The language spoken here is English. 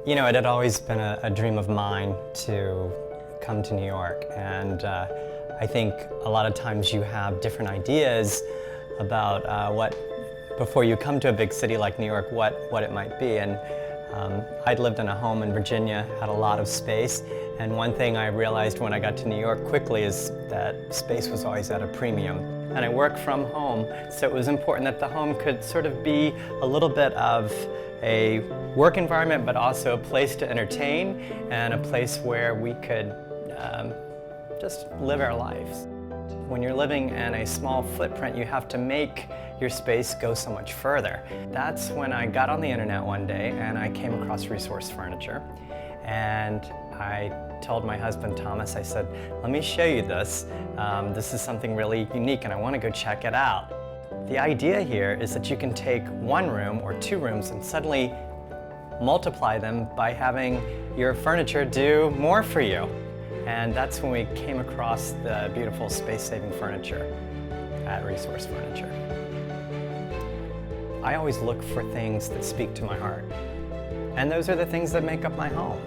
You know, it had always been a dream of mine to come to New York, and I think a lot of times you have different ideas about before you come to a big city like New York, what it might be. And I'd lived in a home in Virginia, had a lot of space, and one thing I realized when I got to New York quickly is that space was always at a premium. And I work from home, so it was important that the home could sort of be a little bit of a work environment, but also a place to entertain and a place where we could just live our lives. When you're living in a small footprint, you have to make your space go so much further. That's when I got on the internet one day and I came across Resource Furniture. And I told my husband Thomas, I said, let me show you this. This is something really unique and I want to go check it out. The idea here is that you can take one room or two rooms and suddenly multiply them by having your furniture do more for you. And that's when we came across the beautiful space-saving furniture at Resource Furniture. I always look for things that speak to my heart. And those are the things that make up my home.